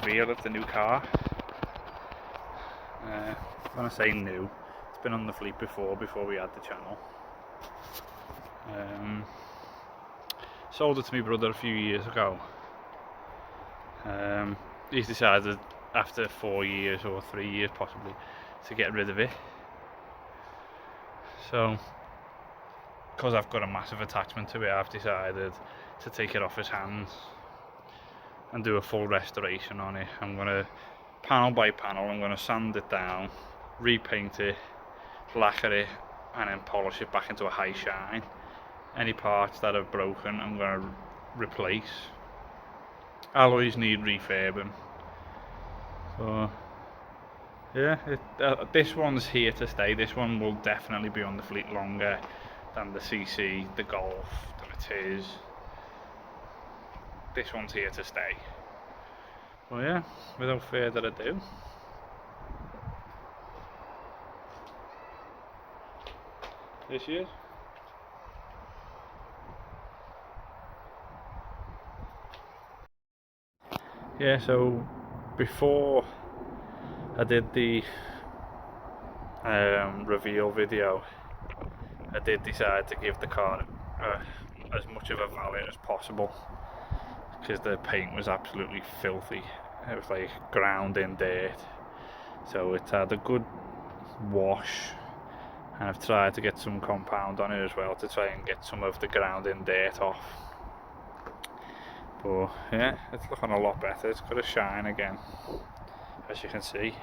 reveal of the new car. When I say new, it's been on the fleet before we had the channel. Sold it to my brother a few years ago. He's decided after 4 years or 3 years possibly to get rid of it. So, because I've got a massive attachment to it, I've decided to take it off his hands and do a full restoration on it. I'm going to, panel by panel, I'm going to sand it down, repaint it, lacquer it, and then polish it back into a high shine. Any parts that have broken I'm going to replace. Alloys need refurbing. So yeah, this one's here to stay. This one will definitely be on the fleet longer than the CC, the Golf, the Matiz. This one's here to stay. Well, yeah, without further ado, there she is. Yeah, so before I did the reveal video, I did decide to give the car as much of a valet as possible, because the paint was absolutely filthy. It was like ground in dirt, so it had a good wash, and I've tried to get some compound on it as well to try and get some of the ground in dirt off. But yeah, it's looking a lot better. It's got a shine again, as you can see.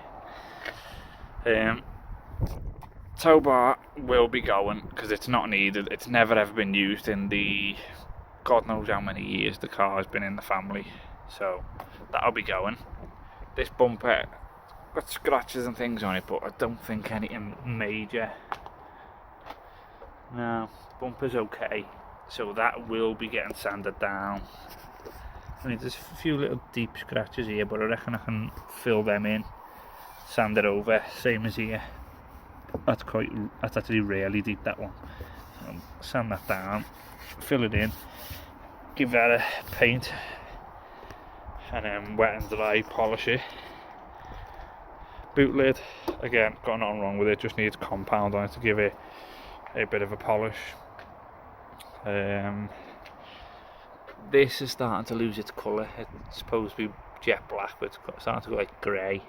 Tow bar will be going because it's not needed. It's never ever been used in the God knows how many years the car has been in the family, so that'll be going. This bumper got scratches and things on it, but I don't think anything major. No, the bumper's okay, so that will be getting sanded down. I mean, there's a few little deep scratches here, but I reckon I can fill them in, sand it over, same as here. That's actually really deep, that one. So sand that down, fill it in, give that a paint, and then wet and dry polish it. Boot lid, again, got nothing wrong with it, just needs compound on it to give it a bit of a polish. This is starting to lose its colour. It's supposed to be jet black, but it's starting to go like grey.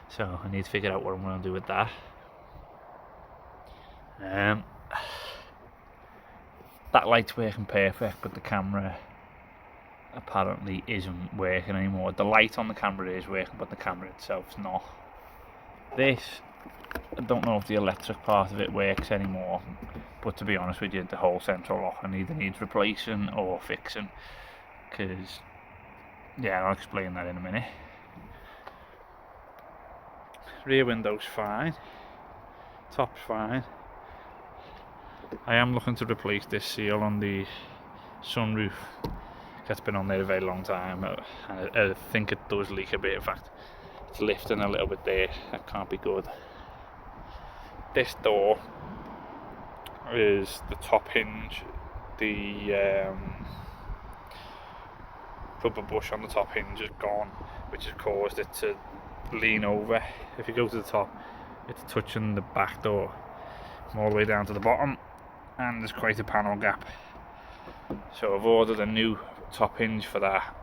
So I need to figure out what I'm going to do with that. That light's working perfect, but the camera apparently isn't working anymore. The light on the camera is working, but the camera itself's not. This, I don't know if the electric part of it works anymore, but to be honest with you, the whole central locker either needs replacing or fixing, because, yeah, I'll explain that in a minute. Rear window's fine, top's fine. I am looking to replace this seal on the sunroof. It's been on there a very long time, and I think it does leak a bit. In fact, it's lifting a little bit there. That can't be good. This door is the top hinge. The rubber bush on the top hinge is gone, which has caused it to lean over. If you go to the top, it's touching the back door from all the way down to the bottom, and there's quite a panel gap. So I've ordered a new top hinge for that.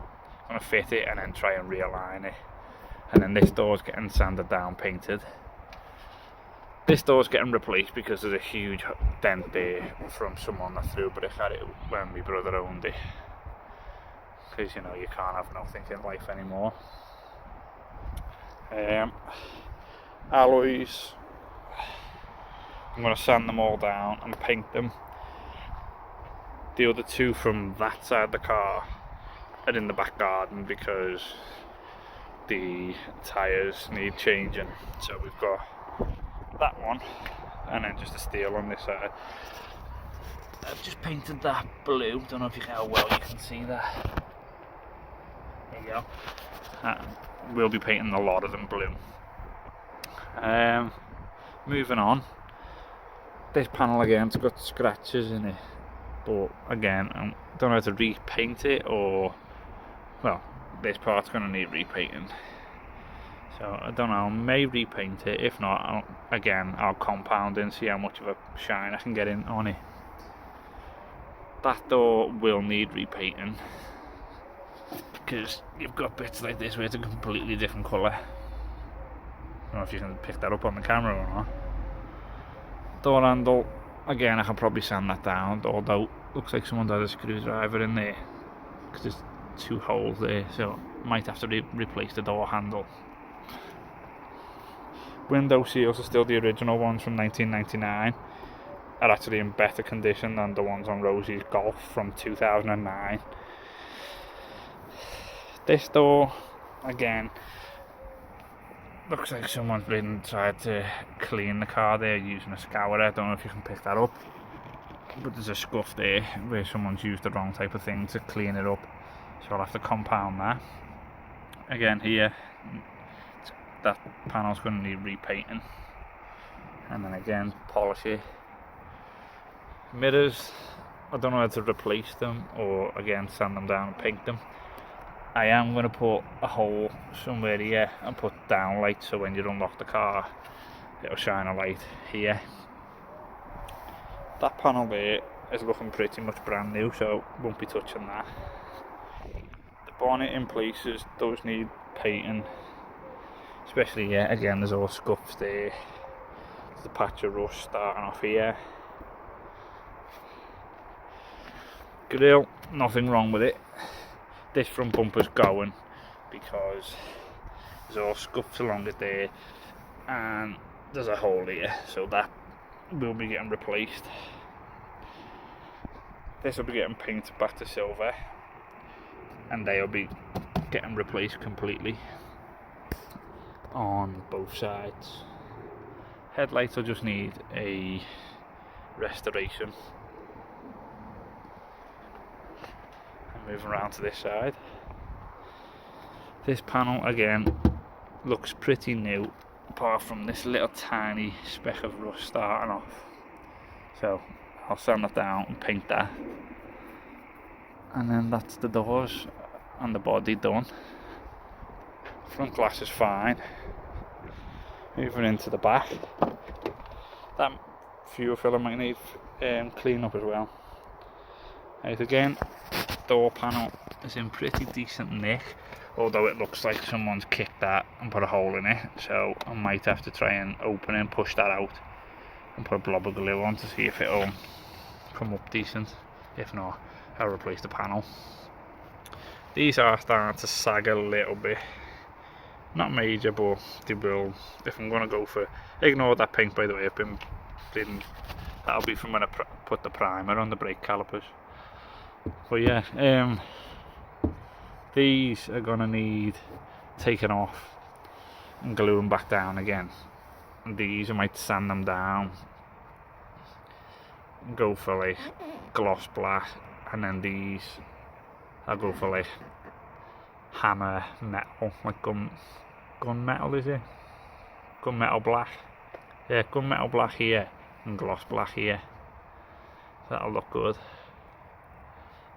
I'm going to fit it and then try and realign it. And then this door's getting sanded down, painted. This door's getting replaced because there's a huge dent there from someone that threw a brick at it when my brother owned it. Because, you know, you can't have nothing in life anymore. Alloys, I'm going to sand them all down and paint them. The other two from that side of the car are in the back garden because the tyres need changing. So we've got that one and then just a steel on this side. I've just painted that blue. Don't know if you can, how well you can see that. There you go. We'll be painting a lot of them blue. Moving on. This panel again, it's got scratches in it, but again, I don't know how to repaint it, or, well, this part's going to need repainting. So I don't know, I may repaint it. If not, I'll compound and see how much of a shine I can get in on it. That door will need repainting because you've got bits like this where it's a completely different colour. I don't know if you can pick that up on the camera or not. Door handle, again I can probably sand that down, although looks like someone had a screwdriver in there because there's 2 holes there, so might have to replace the door handle. Window seals are still the original ones from 1999, are actually in better condition than the ones on Rosie's Golf from 2009. This door, again, looks like someone's been tried to clean the car there using a scourer. I don't know if you can pick that up, but there's a scuff there where someone's used the wrong type of thing to clean it up, so I'll have to compound that. Again here, that panel's going to need repainting, and then again polish it. Mirrors, I don't know how to replace them or again sand them down and paint them. I am going to put a hole somewhere here and put down lights so when you unlock the car it'll shine a light here. That panel there is looking pretty much brand new, so won't be touching that. The bonnet in places does need painting, especially here. Again, there's all scuffs there. There's a patch of rust starting off here. Grille, nothing wrong with it. This front bumper's going because there's all scuffs along it there, and there's a hole here, so that will be getting replaced. This will be getting painted back to silver, and they'll be getting replaced completely on both sides. Headlights will just need a restoration. Move around to this side. This panel again looks pretty new, apart from this little tiny speck of rust starting off. So I'll sand that down and paint that, and then that's the doors and the body done. Front glass is fine. Moving into the back, that fuel filler might need clean up as well. Right, again, door panel is in pretty decent nick, although it looks like someone's kicked that and put a hole in it, so I might have to try and open it and push that out and put a blob of glue on to see if it'll come up decent. If not, I'll replace the panel. These are starting to sag a little bit, not major, but they will if I'm going to go for. Ignore that paint, by the way, that'll be from when I put the primer on the brake calipers. But yeah, these are going to need taken off and gluing back down again. And these I might sand them down and go for like gloss black, and then these I'll go for like hammer metal, like gun metal, is it? Gunmetal black. Yeah, gunmetal black here and gloss black here. That'll look good.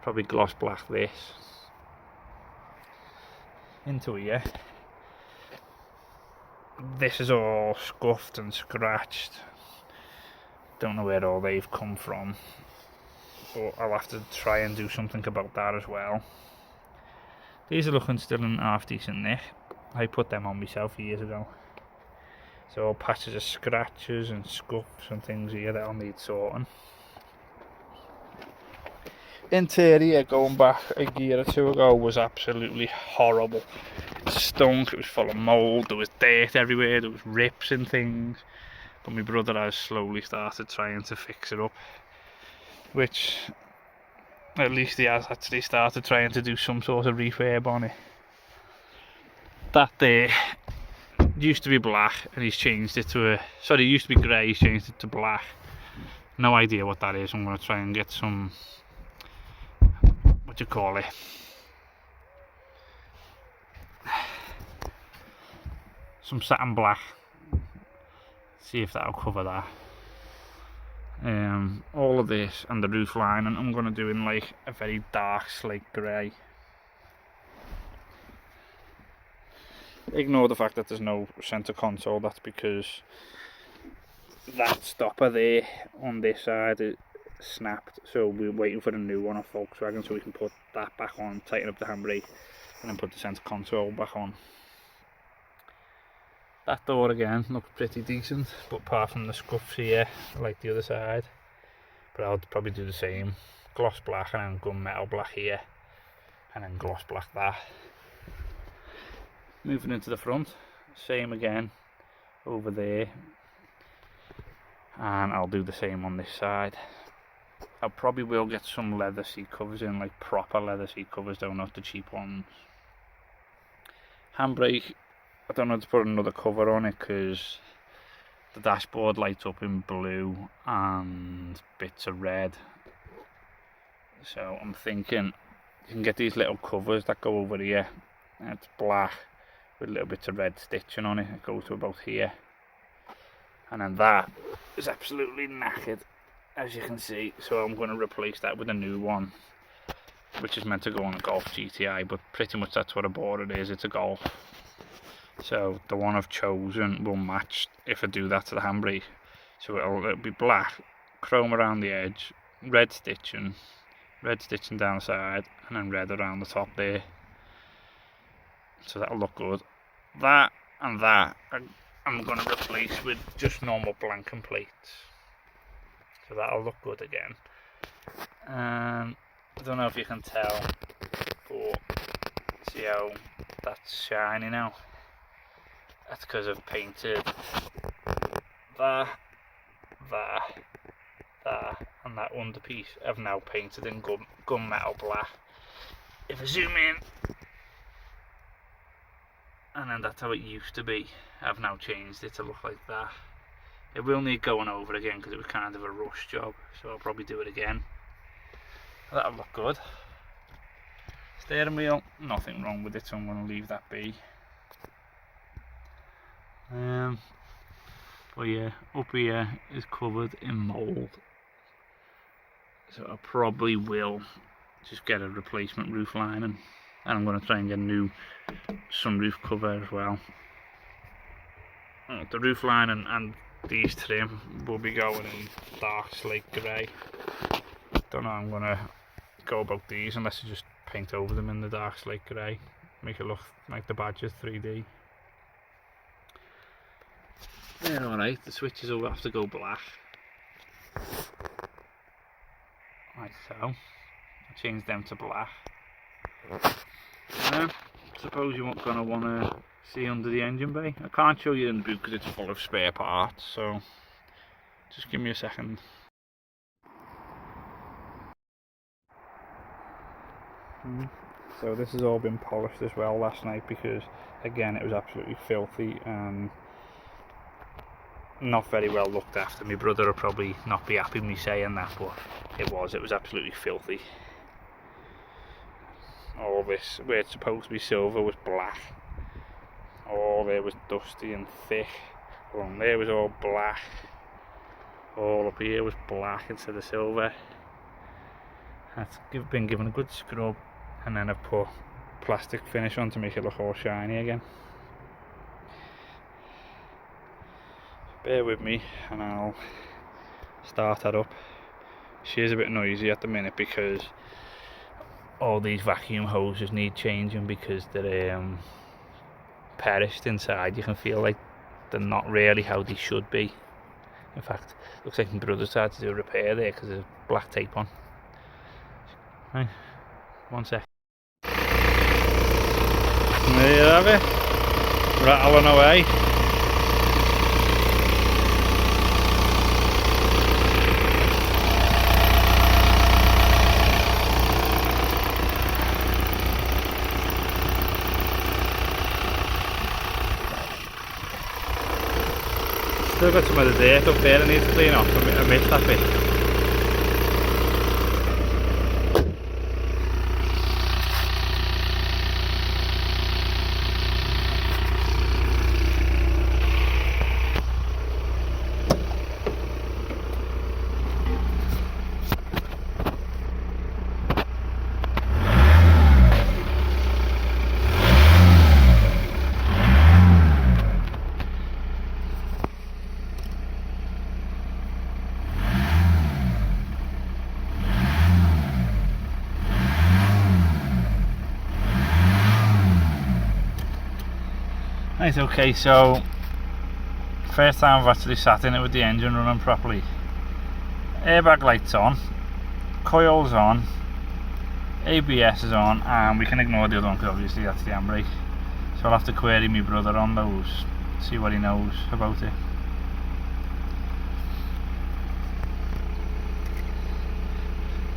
Probably gloss black this into here. This is all scuffed and scratched. Don't know where all they've come from, but I'll have to try and do something about that as well. These are looking still in half decent nick. I put them on myself years ago. So patches of scratches and scuffs and things here that'll need sorting. Interior, going back a year or two ago, was absolutely horrible. It stunk, it was full of mould, there was dirt everywhere, there was rips and things. But my brother has slowly started trying to fix it up, which at least he has actually started trying to do some sort of refurb on it. That there used to be black and he's changed it to it used to be grey, he's changed it to black. No idea what that is. I'm going to try and get some, what do you call it, some satin black, see if that'll cover that. All of this and the roof line, and I'm going to do in like a very dark slate grey. ignore the fact that there's no centre console. That's because that stopper there on this side is snapped, so we're waiting for a new one off Volkswagen so we can put that back on, tighten up the handbrake and then put the centre console back on. That door again looks pretty decent, but apart from the scuffs here, like the other side, but I'll probably do the same, gloss black and then gunmetal black here and then gloss black that. Moving into the front, same again over there, and I'll do the same on this side. I probably will get some leather seat covers in, like proper leather seat covers though, not the cheap ones. Handbrake, I don't know to put another cover on it because the dashboard lights up in blue and bits of red, so I'm thinking you can get these little covers that go over here, and it's black with little bits of red stitching on it. It goes to about here, and then that is absolutely knackered, as you can see, so I'm going to replace that with a new one which is meant to go on a Golf GTI, but pretty much that's what I bought it is, it's a Golf. So the one I've chosen will match if I do that to the handbrake, so it'll be black, chrome around the edge, red stitching down the side, and then red around the top there, so that'll look good. That and that I'm going to replace with just normal blanking plates, so that'll look good again. I don't know if you can tell, but see how that's shiny now? That's because I've painted that, and that underpiece I've now painted in gunmetal black. If I zoom in, and then that's how it used to be, I've now changed it to look like that. It will need going over again because it was kind of a rush job, so I'll probably do it again. That'll look good. Steering wheel, nothing wrong with it, so I'm going to leave that be. But yeah, up here is covered in mould, so I probably will just get a replacement roof lining, and I'm going to try and get a new sunroof cover as well. The roof lining and these trim will be going in dark slate grey. Don't know how I'm going to go about these unless I just paint over them in the dark slate grey, make it look like the badges 3D. They're alright, the switches will have to go black. Like so. I changed them to black. Suppose you're not going to want to see under the engine bay. I can't show you in the boot because it's full of spare parts, so just give me a second. So this has all been polished as well last night because again it was absolutely filthy and not very well looked after. My brother will probably not be happy with me saying that, but it was absolutely filthy. All this, where it's supposed to be silver, was black. All there was dusty and thick. Along there was all black. All up here was black instead of silver. That's been given a good scrub, and then I've put plastic finish on to make it look all shiny again. Bear with me and I'll start that up. She is a bit noisy at the minute because all these vacuum hoses need changing because they're perished inside. You can feel like they're not really how they should be. In fact, looks like my brother's had to do a repair there because there's black tape on. Right, 1 sec. There you have it, rattling away. Still got some of the dirt up there I need to clean off. I missed that bit. Right, okay, so first time I've actually sat in it with the engine running properly. Airbag lights on, coils on, ABS is on, and we can ignore the other one because obviously that's the handbrake. So I'll have to query my brother on those, see what he knows about it.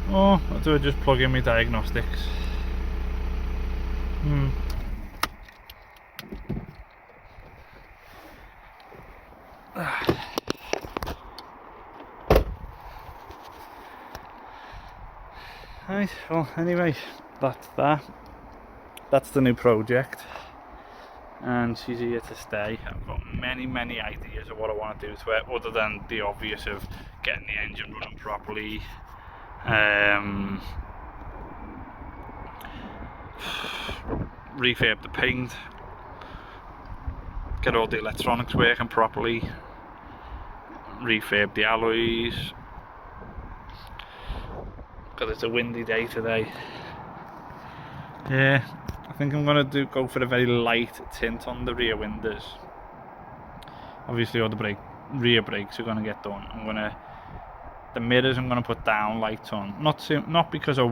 Oh, I'll do it, just plug in my diagnostics. Right, well anyway, that's that. That's the new project. And she's here to stay. I've got many ideas of what I want to do to it, other than the obvious of getting the engine running properly, refurb the paint, get all the electronics working properly, refurb the alloys, because it's a windy day today. Yeah, I think I'm going to go for a very light tint on the rear windows. Obviously all the rear brakes are going to get done. The mirrors I'm going to put down lights on. Not because I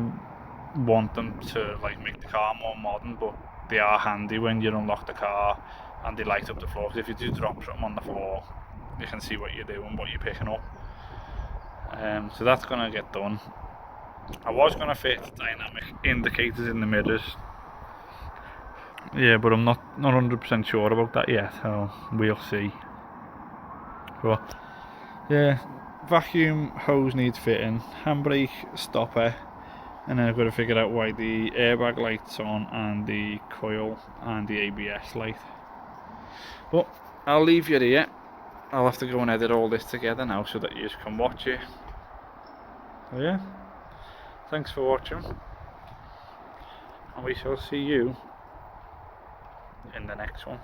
want them to like make the car more modern, but they are handy when you unlock the car and they light up the floor. Because if you do drop something on the floor, you can see what you're doing, what you're picking up. So that's going to get done. I was going to fit dynamic indicators in the mirrors. Yeah, but I'm not 100% sure about that yet, so we'll see. But yeah, vacuum hose needs fitting, handbrake stopper, and then I've got to figure out why the airbag light's on and the coil and the ABS light. But I'll leave you here. I'll have to go and edit all this together now so that you can watch it. So yeah, thanks for watching, and we shall see you in the next one.